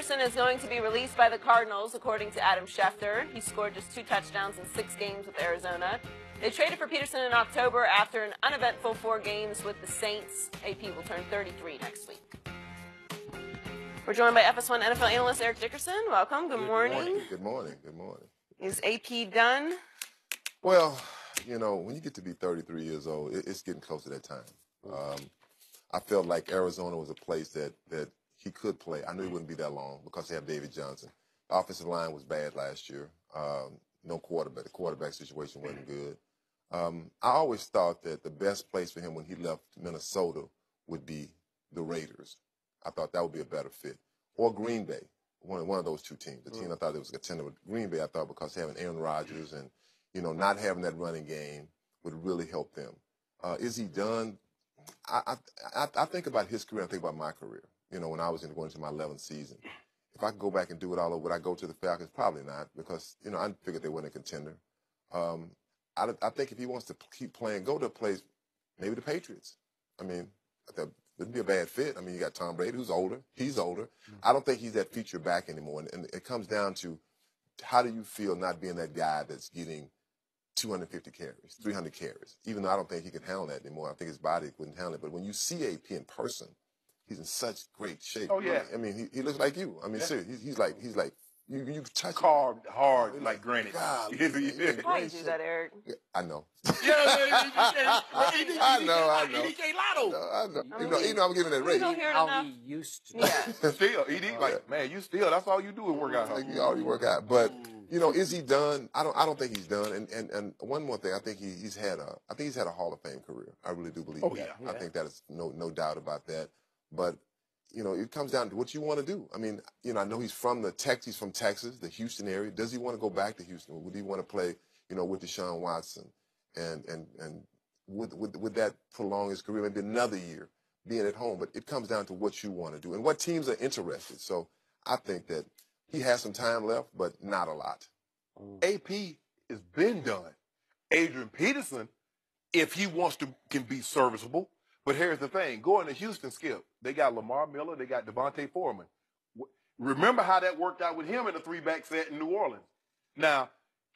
Peterson is going to be released by the Cardinals, according to Adam Schefter. He scored just 2 touchdowns in 6 games with Arizona. They traded for Peterson in October after an uneventful 4 games with the Saints. AP will turn 33 next week. We're joined by FS1 NFL analyst Eric Dickerson. Welcome. Good morning. Good morning. Good morning. Is AP done? Well, you know, when you get to be 33 years old, it's getting close to that time. I felt like Arizona was a place that he could play. I knew he wouldn't be that long because they have David Johnson. The offensive line was bad last year. No quarterback. The quarterback situation wasn't good. I always thought that the best place for him when he left Minnesota would be the Raiders. I thought that would be a better fit. Or Green Bay, one of those two teams. The team I thought it was a contender with Green Bay, I thought because having Aaron Rodgers and, you know, not having that running game would really help them. Is he done? I think about his career, I think about my career. You know, when I was going into my 11th season. If I could go back and do it all over, would I go to the Falcons? Probably not, because, you know, I figured they weren't a contender. I think if he wants to keep playing, go to a place, maybe the Patriots. I mean, that wouldn't be a bad fit. I mean, you got Tom Brady, who's older. He's older. I don't think he's that feature back anymore. And it comes down to how do you feel not being that guy that's getting 250 carries, 300 carries, even though I don't think he can handle that anymore. I think his body wouldn't handle it. But when you see AP in person, he's in such great shape. Oh, yeah. I mean, he looks like you. I mean, seriously, he's like, you touch carved hard like granite. Why do you do that, Eric? Yeah, I know. I know. EDK Lotto. I know. You know, I'm giving that race. How he used to. Yeah. Still, ED, like, man, you still, that's all you do is work out. Like, you already work out. But, you know, is he done? I don't think he's done. And one more thing, I think he's had a Hall of Fame career. I really do believe that. Yeah. I think that is no doubt about that. But, you know, it comes down to what you want to do. I mean, you know, I know he's from Texas, the Houston area. Does he want to go back to Houston? Would he want to play, you know, with Deshaun Watson? And would that prolong his career maybe another year being at home? But it comes down to what you want to do and what teams are interested. So I think that he has some time left, but not a lot. AP has been done. Adrian Peterson, if he wants to, can be serviceable. But here's the thing. Going to Houston, Skip, they got Lamar Miller, they got Devontae Foreman. Remember how that worked out with him in the 3-back set in New Orleans. Now,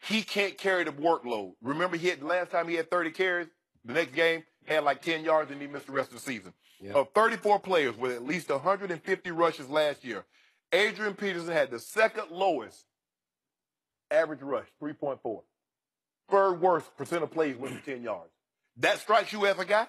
he can't carry the workload. Remember, last time he had 30 carries, the next game, had like 10 yards, and he missed the rest of the season. Yep. Of 34 players with at least 150 rushes last year, Adrian Peterson had the second lowest average rush, 3.4. Third worst percent of plays within 10 yards. That strikes you as a guy?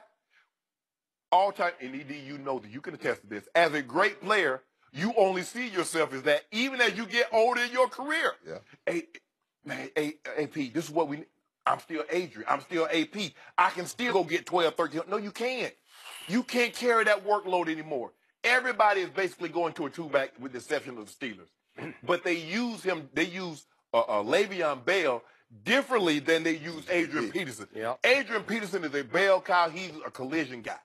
All time, and ED, you know that you can attest to this. As a great player, you only see yourself as that, even as you get older in your career. Yeah. AP, this is what we need. I'm still Adrian. I'm still AP. I can still go get 12, 13. No, you can't. You can't carry that workload anymore. Everybody is basically going to a 2-back with the exception of the Steelers. But they use Le'Veon Bell differently than they use Adrian Peterson. Yep. Adrian Peterson is a bell cow. He's a collision guy.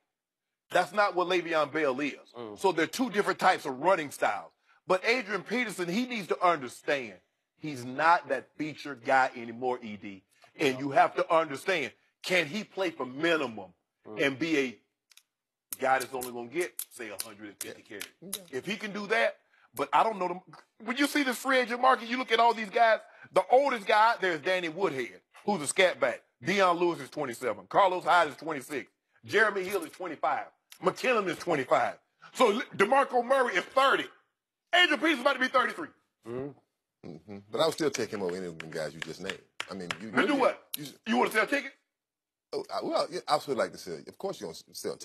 That's not what Le'Veon Bell is. So they're two different types of running styles. But Adrian Peterson, he needs to understand he's not that featured guy anymore, ED. And you have to understand, can he play for minimum and be a guy that's only going to get, say, 150 carries? If he can do that, but I don't know them. When you see the free agent market, you look at all these guys, the oldest guy out there is Danny Woodhead, who's a scat back. Deion Lewis is 27. Carlos Hyde is 26. Jeremy Hill is 25. McKinnon is 25. So DeMarco Murray is 30. Adrian Peterson's about to be 33. But I would still take him over any of the guys you just named. I mean, you do what? You want to sell a ticket? Well, yeah, I would like to say, of course, you're going to sell.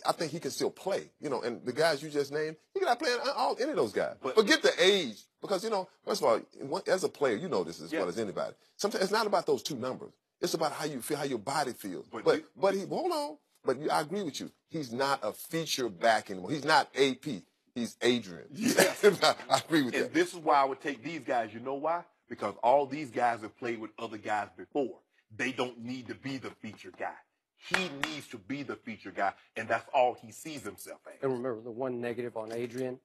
I think he can still play. You know, and the guys you just named, he can not play any of those guys. But forget the age, because you know, first of all, as a player, you know this as well as anybody. Sometimes it's not about those two numbers. It's about how you feel, how your body feels. But hold on. But I agree with you. He's not a feature back anymore. He's not AP. He's Adrian. Yes. I agree with that. And this is why I would take these guys. You know why? Because all these guys have played with other guys before. They don't need to be the feature guy. He needs to be the feature guy, and that's all he sees himself as. And remember, the one negative on Adrian,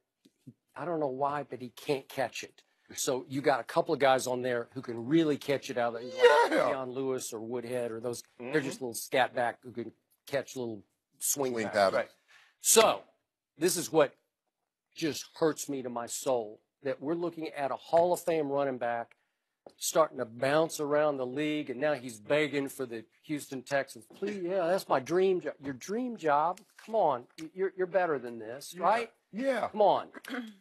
I don't know why, but he can't catch it. So you got a couple of guys on there who can really catch it out of like Deion Lewis or Woodhead or those. They're just little scat back who can catch little swing pattern. Right. So this is what just hurts me to my soul that we're looking at a Hall of Fame running back starting to bounce around the league, and now he's begging for the Houston Texans. Please, yeah, that's my dream job. Your dream job? Come on, you're better than this, right? Yeah. Come on.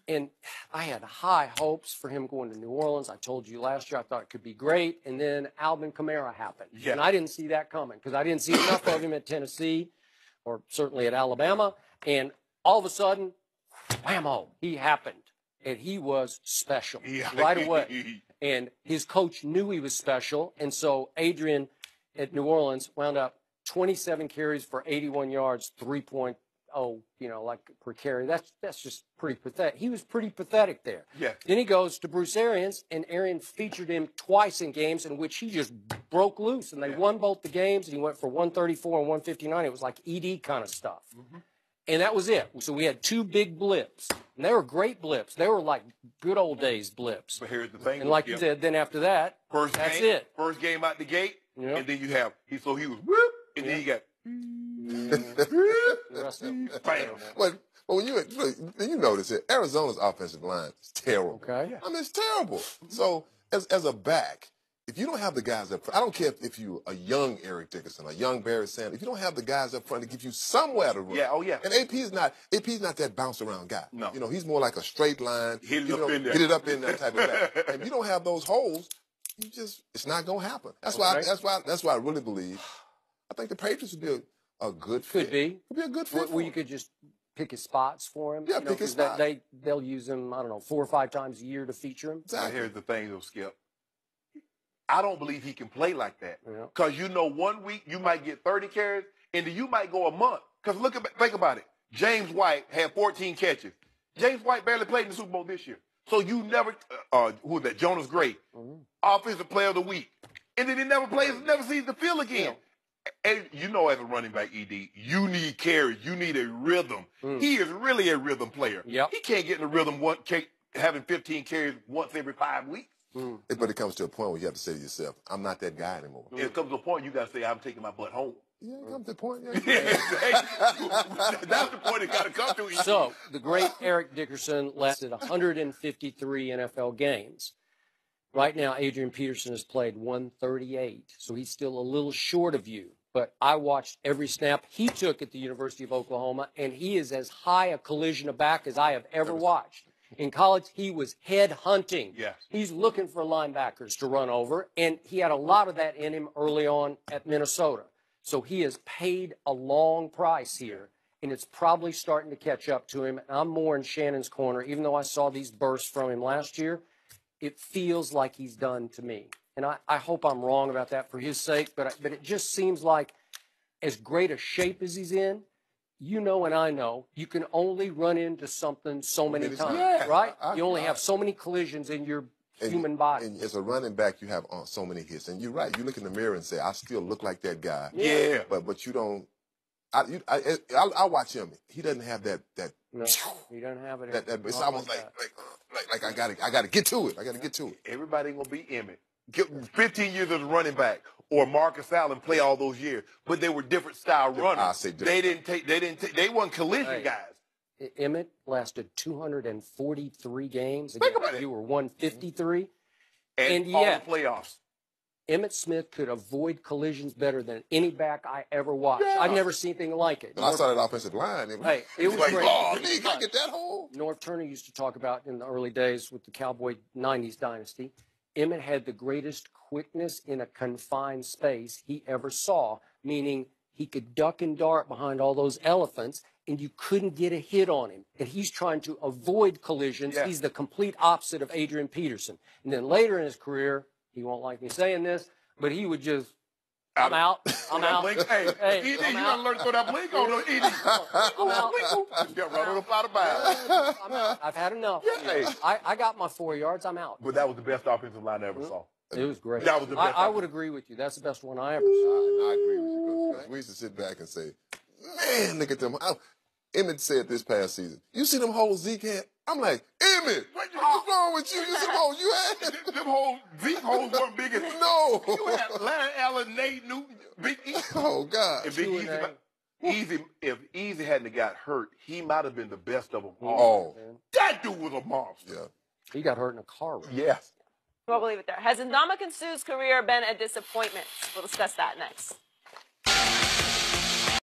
And I had high hopes for him going to New Orleans. I told you last year I thought it could be great, and then Alvin Kamara happened. Yeah. And I didn't see that coming because I didn't see enough of him at Tennessee or certainly at Alabama. And all of a sudden, whammo, he happened. And he was special right away. And his coach knew he was special. And so Adrian at New Orleans wound up 27 carries for 81 yards, 3.0, like per carry. That's just pretty pathetic. He was pretty pathetic there. Yeah. Then he goes to Bruce Arians, and Arians featured him twice in games in which he just broke loose. And they won both the games, and he went for 134 and 159. It was like ED kind of stuff. Mm-hmm. And that was it. So we had two big blips. And they were great blips. They were like good old days blips. But here's the thing. And like you said, then after that, that's it. First game out the gate, Yep. and then you have, he was whoop, and then you got, The rest of it. bam. But when you notice it, Arizona's offensive line is terrible. Okay. I mean, it's terrible. So as a back, if you don't have the guys up front, I don't care if you're a young Eric Dickerson, a young Barry Sanders, if you don't have the guys up front to give you somewhere to run. Yeah, oh yeah. And AP's not that bounce around guy. No. He's more like a straight line. Hit it up in there. Hit it up in that type of guy. And if you don't have those holes, it's not gonna happen. That's why I really believe. I think the Patriots would be a good fit. Could be. Could be a good fit. Where you could just pick his spots for him. Yeah, pick his spots. They'll use him, 4 or 5 times a year to feature him. But here's the thing, though, Skip. I don't believe he can play like that. Yeah. Because 1 week you might get 30 carries, and then you might go a month. Because think about it. James White had 14 catches. James White barely played in the Super Bowl this year. So you never, who was that? Jonas Gray, Offensive Player of the Week. And then he never sees the field again. And as a running back, ED, you need carries. You need a rhythm. He is really a rhythm player. Yep. He can't get in a rhythm having 15 carries once every 5 weeks. But it comes to a point where you have to say to yourself, I'm not that guy anymore. It comes to a point you got to say, I'm taking my butt home. Yeah, it comes to the point. Yeah. That's the point it got to come to. So the great Eric Dickerson lasted 153 NFL games. Right now, Adrian Peterson has played 138, so he's still a little short of you. But I watched every snap he took at the University of Oklahoma, and he is as high a collision back as I have ever watched. In college, he was head hunting. Yes. He's looking for linebackers to run over, and he had a lot of that in him early on at Minnesota. So he has paid a long price here, and it's probably starting to catch up to him. And I'm more in Shannon's corner, even though I saw these bursts from him last year. It feels like he's done to me. And I hope I'm wrong about that for his sake, but it just seems like as great a shape as he's in, and I know, you can only run into something so many times, right? You only have so many collisions in your human body. And as a running back, you have so many hits. And you're right. You look in the mirror and say, I still look like that guy. Yeah. But you don't. I watch him. He doesn't have that. No, he doesn't have it. It's almost like I gotta get to it. I gotta get to it. Everybody ain't gonna be Emmett. 15 years as a running back, or Marcus Allen play all those years, but they were different style runners. I say different. They weren't collision guys. Emmett lasted 243 games. Think about it. You were 153. And all the playoffs. Emmitt Smith could avoid collisions better than any back I ever watched. Yeah. I've never seen anything like it. When I saw that offensive line, it was like, great. Oh, man, can I get that hole? North Turner used to talk about in the early days with the Cowboy 90s dynasty, Emmett had the greatest quickness in a confined space he ever saw, meaning he could duck and dart behind all those elephants, and you couldn't get a hit on him. And he's trying to avoid collisions. Yeah. He's the complete opposite of Adrian Peterson. And then later in his career, he won't like me saying this, but he would just, I'm out. I'm out. Hey, you gotta learn to throw that blink on him. I'm out. Run on the out of bounds. I'm out. I've had enough. Yeah. I got my 4 yards. I'm out. But that was the best offensive line I ever saw. It was great. That was the best. I would agree with you. That's the best one I ever saw. I agree with you. Because we used to sit back and say, man, look at them. Emmett said this past season, you see them holes Zeke had? I'm like, Emmett, what's wrong with you? You see them holes you had? Them holes, Zeke holes weren't big as no. You had Larry Allen, Nate Newton, Big E. Oh, God. And Big E. If Easy hadn't got hurt, he might have been the best of them Oh, all. That dude was a monster. yeah. He got hurt in a car wreck. Yes. Well, we'll leave it there. Has Ndamukong Suh's career been a disappointment? We'll discuss that next.